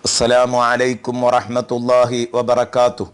അസ്സലാമു അലൈക്കും വറഹ്മത്തുള്ളാഹി വബറകാതുഹു.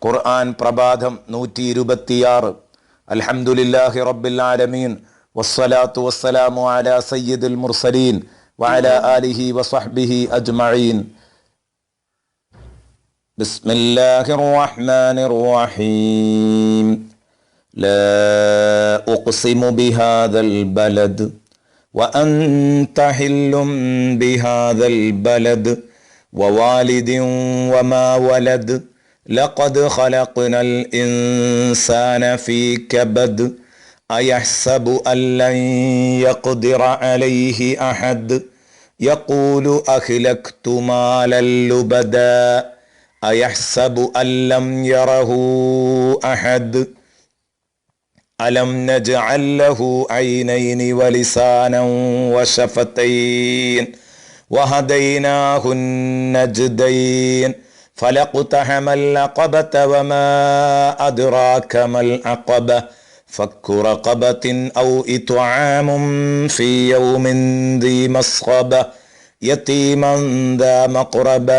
ഖുർആൻ പ്രഭാതം 126. അൽഹംദുലില്ലാഹി റബ്ബിൽ ആലമീൻ വസ്സലാത്തു വസ്സലാമു അലാ സയ്യിദിൽ മുർസലീൻ വഅലാ ആലിഹി വസഹ്ബിഹി അജ്മഈൻ. ബിസ്മില്ലാഹിർ റഹ്മാനിർ റഹീം. ലാ ഉഖ്സിമു ബിഹാദൽ ബലദ് വഅൻത ഹില്ലും ബിഹാദൽ ബലദ് ووالد وما ولد لقد خلقنا الإنسان في كبد أيحسب أن لن يقدر عليه أحد يقول أهلكت مالا لبدا أيحسب أن لم يره أحد ألم نجعل له عينين ولسانا وشفتين وهديناه النجدين فلاقتحم العقبة وما أدراك ما العقبة فك رقبة أو إطعام في يوم ذي مسغبة يتيما ذا مقربة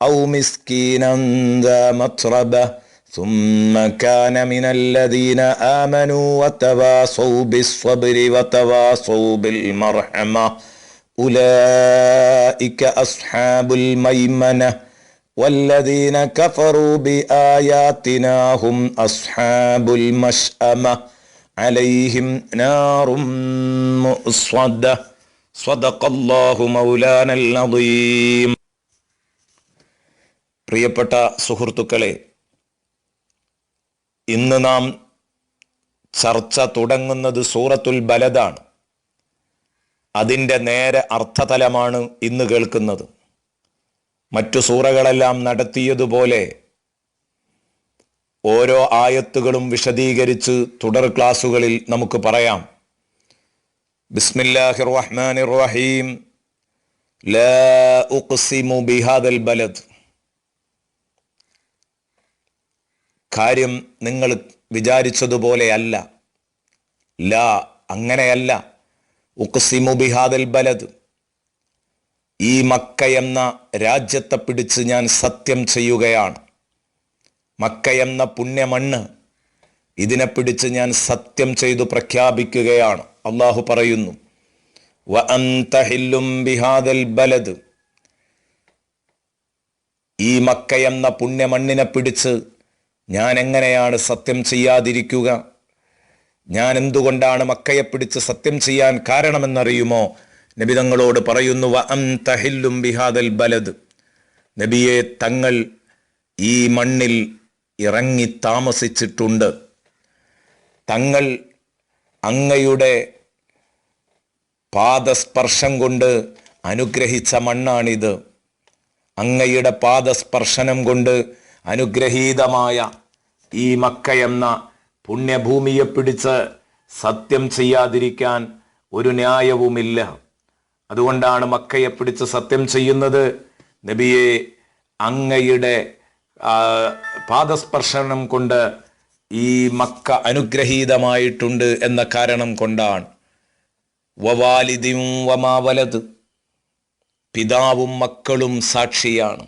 أو مسكينا ذا متربة ثم كان من الذين آمنوا وتواصوا بالصبر وتواصوا بالمرحمة أولئك أصحاب الميمنة والذين كفروا بآياتنا هم أصحاب المشأمة عليهم نار مؤصدة صدق الله مولانا العظيم. പ്രിയപ്പെട്ട സുഹൃത്തുക്കളെ, ഇന്ന് നാം ചർച്ച തുടങ്ങുന്നത് സൂറത്തുൽ ബലദാണ്. അതിൻ്റെ നേരെ അർത്ഥതലമാണ് ഇന്ന് കേൾക്കുന്നത്. മറ്റു സൂറകളെല്ലാം നടത്തിയതുപോലെ ഓരോ ആയത്തുകളും വിശദീകരിച്ച് തുടർ ക്ലാസുകളിൽ നമുക്ക് പറയാം. ബിസ്മില്ലാഹിർ റഹ്മാനിർ റഹീം. ലാ ഉഖ്സിമു ബിഹാദൽ ബലദ്. കാര്യം നിങ്ങൾ വിചാരിച്ചതുപോലെയല്ല. ലാ, അങ്ങനെയല്ല. ഉഖ്സിമു ബിഹാദൽ ബലദ്, ഈ മക്ക എന്ന രാജ്യത്തെ പിടിച്ച് ഞാൻ സത്യം ചെയ്യുകയാണ്. മക്ക എന്ന പുണ്യമണ്ണ്, ഇതിനെ പിടിച്ച് ഞാൻ സത്യം ചെയ്തു പ്രഖ്യാപിക്കുകയാണ്. അള്ളാഹു പറയുന്നു, വഅൻത ഹില്ലും ബിഹാദൽ ബലദ്, ഈ മക്ക എന്ന പുണ്യമണ്ണിനെ പിടിച്ച് ഞാൻ എങ്ങനെയാണ് സത്യം ചെയ്യാതിരിക്കുക? ഞാൻ എന്തുകൊണ്ടാണ് മക്കയെ പിടിച്ച് സത്യം ചെയ്യാൻ കാരണമെന്നറിയുമോ? നബി തങ്ങളോട് പറയുന്നു, വഅൻത ഹില്ലും ബിഹാദൽ ബലദ്, നബിയെ, തങ്ങൾ ഈ മണ്ണിൽ ഇറങ്ങി താമസിച്ചിട്ടുണ്ട്. തങ്ങൾ അങ്ങയുടെ പാദസ്പർശം കൊണ്ട് അനുഗ്രഹിച്ച മണ്ണാണിത്. അങ്ങയുടെ പാദസ്പർശനം കൊണ്ട് അനുഗ്രഹീതമായ ഈ മക്ക എന്ന പുണ്യഭൂമിയെ പിടിച്ച് സത്യം ചെയ്യാതിരിക്കാൻ ഒരു ന്യായവുമില്ല. അതുകൊണ്ടാണ് മക്കയെ പിടിച്ച് സത്യം ചെയ്യുന്നത്. നബിയെ, അങ്ങയുടെ പാദസ്പർശനം കൊണ്ട് ഈ മക്ക അനുഗ്രഹീതമായിട്ടുണ്ട് എന്ന കാരണം കൊണ്ടാണ്. വവാലിദിൻ വമാ വലദ്, പിതാവും മക്കളും സാക്ഷിയാണ്.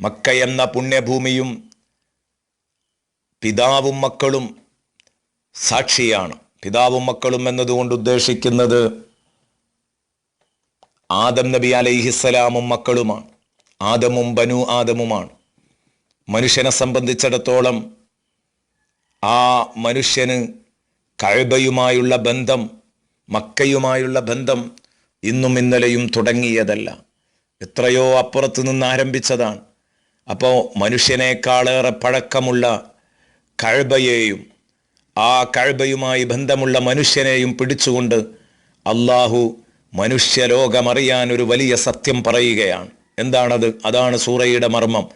മക്ക എന്ന പുണ്യഭൂമിയും പിതാവും മക്കളും സാക്ഷിയാണ്. പിതാവും മക്കളും എന്നതുകൊണ്ട് ഉദ്ദേശിക്കുന്നത് ആദം നബി അലൈഹിസ്സലാമും മക്കളുമാണ്. ആദമും ബനു ആദമുമാണ്. മനുഷ്യനെ സംബന്ധിച്ചിടത്തോളം ആ മനുഷ്യന് കഅബയുമായുള്ള ബന്ധം, മക്കയുമായുള്ള ബന്ധം ഇന്നും ഇന്നലെയും തുടങ്ങിയതല്ല, എത്രയോ അപ്പുറത്ത് നിന്ന് ആരംഭിച്ചതാണ്. അപ്പോൾ മനുഷ്യനേക്കാളേറെ പഴക്കമുള്ള കഅബയെയും ആ കഅബയുമായി ബന്ധമുള്ള മനുഷ്യനെയും പിടിച്ചുകൊണ്ട് അള്ളാഹു മനുഷ്യലോകമറിയാൻ ഒരു വലിയ സത്യം പറയുകയാണ്. എന്താണത്? അതാണ് സൂറയുടെ മർമ്മം.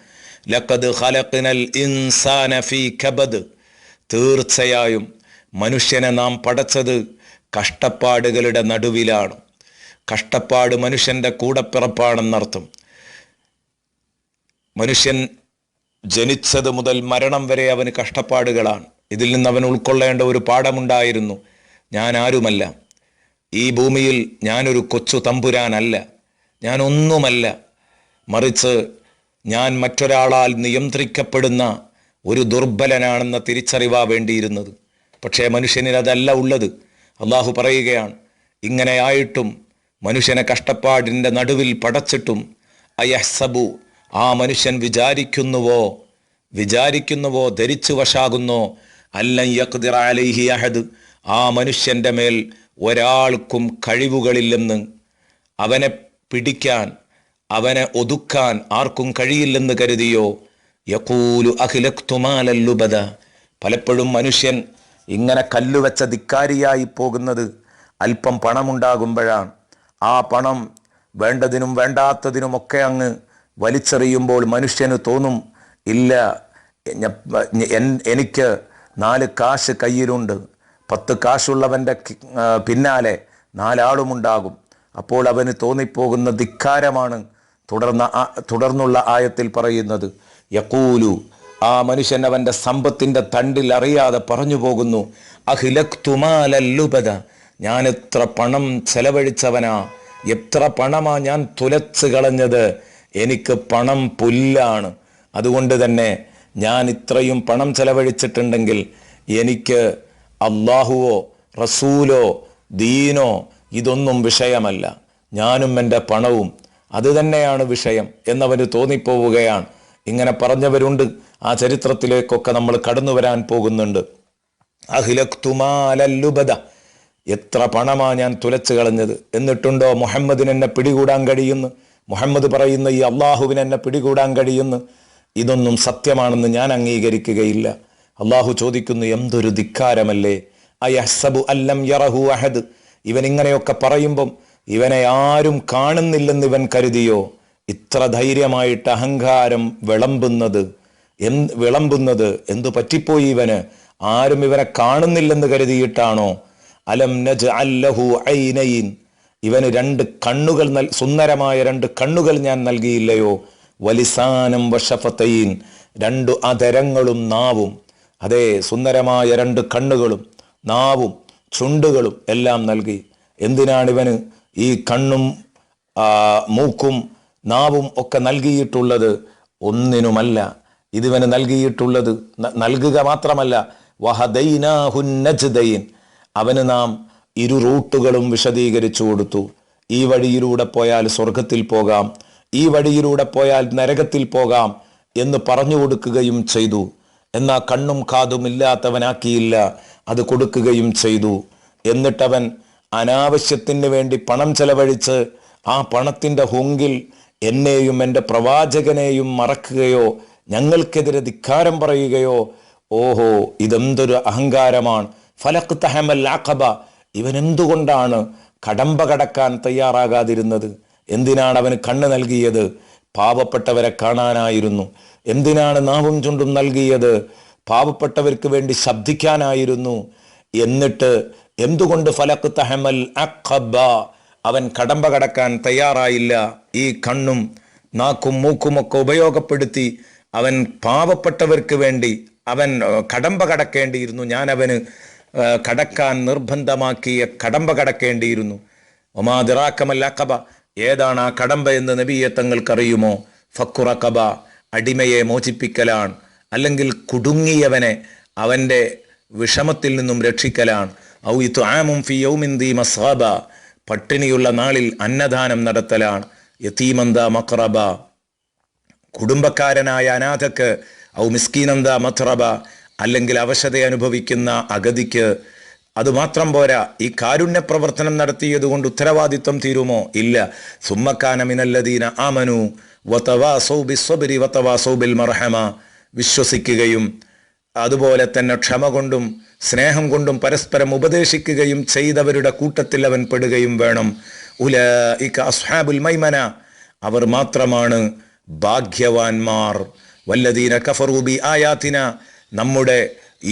ലഖദ് ഖലഖ്നൽ ഇൻസാന ഫീ കബദ്, തീർച്ചയായും മനുഷ്യനെ നാം പടച്ചത് കഷ്ടപ്പാടുകളുടെ നടുവിലാണ്. കഷ്ടപ്പാട് മനുഷ്യൻ്റെ കൂടപ്പിറപ്പാണെന്നർത്ഥം. മനുഷ്യൻ ജനിച്ചത് മുതൽ മരണം വരെ അവന് കഷ്ടപ്പാടുകളാണ്. ഇതിൽ നിന്ന് അവൻ ഉൾക്കൊള്ളേണ്ട ഒരു പാഠമുണ്ടായിരുന്നു. ഞാൻ ആരുമല്ല, ഈ ഭൂമിയിൽ ഞാനൊരു കൊച്ചു തമ്പുരാനല്ല, ഞാനൊന്നുമല്ല, മറിച്ച് ഞാൻ മറ്റൊരാളാൽ നിയന്ത്രിക്കപ്പെടുന്ന ഒരു ദുർബലനാണെന്ന തിരിച്ചറിവാ വേണ്ടിയിരുന്നത്. പക്ഷേ മനുഷ്യനിൽ അതല്ല ഉള്ളത്. അള്ളാഹു പറയുകയാണ്, ഇങ്ങനെയായിട്ടും മനുഷ്യനെ കഷ്ടപ്പാടിൻ്റെ നടുവിൽ പടച്ചിട്ടും അയഹ്സബു, ആ മനുഷ്യൻ വിചാരിക്കുന്നുവോ ധരിച്ചു വശാകുന്നോ, അല്ലൻ യഖ്ദിറ അലൈഹി അഹദ്, ആ മനുഷ്യൻ്റെ മേൽ ഒരാൾക്കും കഴിവുകളില്ലെന്ന്, അവനെ പിടിക്കാൻ, അവനെ ഒതുക്കാൻ ആർക്കും കഴിയില്ലെന്ന് കരുതിയോ. യഖൂലു അഖ്ലഖ്തു മാലൻ ലുബദ, പലപ്പോഴും മനുഷ്യൻ ഇങ്ങനെ കല്ലുവെച്ച ധിക്കാരിയായി പോകുന്നത് അല്പം പണമുണ്ടാകുമ്പോഴാണ്. ആ പണം വേണ്ടതിനും വേണ്ടാത്തതിനുമൊക്കെ അങ്ങ് വലിച്ചെറിയുമ്പോൾ മനുഷ്യന് തോന്നും, ഇല്ല, എനിക്ക് 4 കാശ് കയ്യിലുണ്ട്, 10 കാശുള്ളവൻ്റെ പിന്നാലെ 4 ആളുമുണ്ടാകും. അപ്പോൾ അവന് തോന്നിപ്പോകുന്ന ധിക്കാരമാണ് തുടർന്നുള്ള ആയത്തിൽ പറയുന്നത്. യഖൂലു, ആ മനുഷ്യൻ അവൻ്റെ സമ്പത്തിൻ്റെ തണ്ടിൽ അറിയാതെ പറഞ്ഞു പോകുന്നു, അഖ്ലഖ്തു മാലൻ ലുബദ, ഞാൻ എത്ര പണം ചെലവഴിച്ചവനാ, എത്ര പണമാ ഞാൻ തുലച്ച് കളഞ്ഞത്, എനിക്ക് പണം പുല്ലാണ്. അതുകൊണ്ട് തന്നെ ഞാൻ ഇത്രയും പണം ചെലവഴിച്ചിട്ടുണ്ടെങ്കിൽ എനിക്ക് അള്ളാഹുവോ റസൂലോ ദീനോ ഇതൊന്നും വിഷയമല്ല, ഞാനും എൻ്റെ പണവും അത് തന്നെയാണ് വിഷയം എന്നവന് തോന്നിപ്പോവുകയാണ്. ഇങ്ങനെ പറഞ്ഞവരുണ്ട്. ആ ചരിത്രത്തിലേക്കൊക്കെ നമ്മൾ കടന്നു വരാൻ പോകുന്നുണ്ട്. അഖ്ലഖ്തു മാലൻ ലുബദ, എത്ര പണമാ ഞാൻ തുലച്ചു കളഞ്ഞത്. എന്നിട്ടുണ്ടോ മുഹമ്മദിന് എന്നെ പിടികൂടാൻ കഴിയുന്നു, മുഹമ്മദ് പറയുന്ന ഈ അള്ളാഹുവിന് എന്നെ പിടികൂടാൻ കഴിയുന്നു, ഇതൊന്നും സത്യമാണെന്ന് ഞാൻ അംഗീകരിക്കുകയില്ല. അള്ളാഹു ചോദിക്കുന്നു, എന്തൊരു ധിക്കാരമല്ലേ. അയഹ്സബു അല്ലം യറഹു അഹദ്, ഇവൻ ഇങ്ങനെയൊക്കെ പറയുമ്പം ഇവനെ ആരും കാണുന്നില്ലെന്ന് ഇവൻ കരുതിയോ. ഇത്ര ധൈര്യമായിട്ട് അഹങ്കാരം വിളമ്പുന്നത് എന്തു പറ്റിപ്പോയി ഇവന്, ആരും ഇവനെ കാണുന്നില്ലെന്ന് കരുതിയിട്ടാണോ. അലം നജ്അൽ ലഹു ഐനൈൻ, ഇവന് 2 കണ്ണുകൾ, സുന്ദരമായ 2 കണ്ണുകൾ ഞാൻ നൽകിയില്ലയോ. വലിസാനം വശഫതൈൻ, 2 അധരങ്ങളും നാവും. അതെ, സുന്ദരമായ 2 കണ്ണുകളും നാവും ചുണ്ടുകളും എല്ലാം നൽകി. എന്തിനാണിവന് ഈ കണ്ണും മൂക്കും നാവും ഒക്കെ നൽകിയിട്ടുള്ളത്? ഒന്നിനുമല്ല. ഇതിവന് നൽകിയിട്ടുള്ളത് നൽകുക മാത്രമല്ല, വഹദൈനാഹുൻ നജ്ദൈൻ, അവന് നാം 2 റൂട്ടുകളും വിശദീകരിച്ചു കൊടുത്തു. ഈ വഴിയിലൂടെ പോയാൽ സ്വർഗത്തിൽ പോകാം, ഈ വഴിയിലൂടെ പോയാൽ നരകത്തിൽ പോകാം എന്ന് പറഞ്ഞു കൊടുക്കുകയും ചെയ്തു. എന്നാൽ കണ്ണും കാതും ഇല്ലാത്തവനാക്കിയില്ല, അത് കൊടുക്കുകയും ചെയ്തു. എന്നിട്ടവൻ അനാവശ്യത്തിന് വേണ്ടി പണം ചെലവഴിച്ച് ആ പണത്തിൻ്റെ ഹുങ്കിൽ എന്നെയും എൻ്റെ പ്രവാചകനെയും മറക്കുകയോ ഞങ്ങൾക്കെതിരെ ധിക്കാരം പറയുകയോ. ഓഹോ, ഇതെന്തൊരു അഹങ്കാരമാണ്. ഫലഖ്തഹമൽ അഖബ, ഇവൻ എന്തുകൊണ്ടാണ് കടമ്പ കടക്കാൻ തയ്യാറാകാതിരുന്നത്? എന്തിനാണ് അവന് കണ്ണ് നൽകിയത്? പാവപ്പെട്ടവരെ കാണാനായിരുന്നു. എന്തിനാണ് നാവും ചുണ്ടും നൽകിയത്? പാവപ്പെട്ടവർക്ക് വേണ്ടി ശബ്ദിക്കാനായിരുന്നു. എന്നിട്ട് എന്തുകൊണ്ട് ഫലഖ്തഹമൽ അഖബ, അവൻ കടമ്പ കടക്കാൻ തയ്യാറായില്ല? ഈ കണ്ണും നാക്കും മൂക്കുമൊക്കെ ഉപയോഗപ്പെടുത്തി അവൻ പാവപ്പെട്ടവർക്ക് വേണ്ടി അവൻ കടമ്പ കടക്കേണ്ടിയിരുന്നു. ഞാൻ അവന് കടക്കാൻ നിർബന്ധമാക്കിയ കടമ്പ കടക്കേണ്ടിയിരുന്നു. ഒമാ ദിറാക്കമൽ അഖബ, ഏതാണ് ആ കടമ്പ എന്ന് നബിയെ തങ്ങൾക്കറിയുമോ? ഫഖ്റു റഖബ, അടിമയെ മോചിപ്പിക്കലാണ്, അല്ലെങ്കിൽ കുടുങ്ങിയവനെ അവൻ്റെ വിഷമത്തിൽ നിന്നും രക്ഷിക്കലാണ്. ഔ ഇത്ആമുൻ ഫി യൗമിൻ ദീ മസ്ഗബ, പട്ടിണിയുള്ള നാളിൽ അന്നദാനം നടത്തലാണ്. യതീമൻ ദാ മഖ്റബ, കുടുംബക്കാരനായ അനാഥക്ക്. ഔ മിസ്കീനൻ ദാ മത്റബ, അല്ലെങ്കിൽ അവശത അനുഭവിക്കുന്ന അഗതിക്ക്. അതുമാത്രം പോരാ, ഈ കാരുണ്യ പ്രവർത്തനം നടത്തിയതുകൊണ്ട് ഉത്തരവാദിത്വം തീരുമോ? ഇല്ല. സുമ്മക്കാന മിനല്ലദീന ആമനു വതവാസൗ ബിസ്സബ്രി വതവാസൗ ബിൽ മർഹമ, വിശ്വസിക്കുകയും അതുപോലെ തന്നെ ക്ഷമ കൊണ്ടും സ്നേഹം കൊണ്ടും പരസ്പരം ഉപദേശിക്കുകയും ചെയ്തവരുടെ കൂട്ടത്തിൽ അവൻ പെടുകയും വേണം. ഉലൈക അസ്ഹാബുൽ മൈമന, അവർ മാത്രമാണ് ഭാഗ്യവാന്മാർ. വല്ലദീന കഫറൂ ബി ആയാതിന, നമ്മുടെ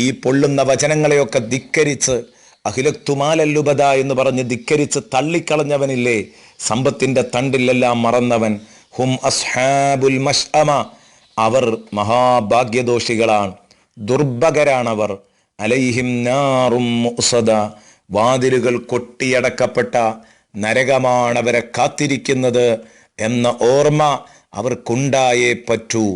ഈ പൊള്ളുന്ന വചനങ്ങളെയൊക്കെ ധിക്കരിച്ച്, അഖ്ലഖ്തു മാലൻ ലുബദ എന്ന് പറഞ്ഞ് ധിക്കരിച്ച് തള്ളിക്കളഞ്ഞവനില്ലേ, സമ്പത്തിൻ്റെ തണ്ടിലെല്ലാം മറന്നവൻ. ഹും അസ്ഹാബുൽ മശ്അമ, അവർ മഹാഭാഗ്യദോഷികളാണ്, ദുർഭകരാണവർ. അലൈഹിം നാറും മുഅ്സദ, വാതിലുകൾ കൊട്ടിയടക്കപ്പെട്ട നരകമാണവരെ കാത്തിരിക്കുന്നത് എന്ന ഓർമ്മ അവർക്കുണ്ടായേ പറ്റൂ.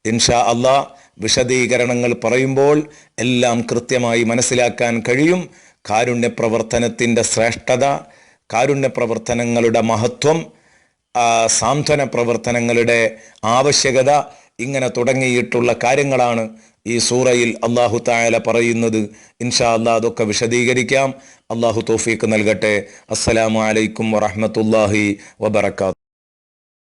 ഇൻഷാ അല്ലാ വിശദീകരണങ്ങൾ പറയുമ്പോൾ എല്ലാം കൃത്യമായി മനസ്സിലാക്കാൻ കഴിയും. കാരുണ്യ പ്രവർത്തനത്തിൻ്റെ ശ്രേഷ്ഠത, കാരുണ്യ പ്രവർത്തനങ്ങളുടെ മഹത്വം, സാന്ത്വന പ്രവർത്തനങ്ങളുടെ ആവശ്യകത, ഇങ്ങനെ തുടങ്ങിയിട്ടുള്ള കാര്യങ്ങളാണ് ഈ സൂറയിൽ അല്ലാഹു തആല പറയുന്നത്. ഇൻഷാ അല്ലാഹ് അതൊക്കെ വിശദീകരിക്കാം. അല്ലാഹു തൗഫീഖ് നൽകട്ടെ. അസ്സലാമു അലൈക്കും വറഹ്മത്തുള്ളാഹി വബറകാതുഹു.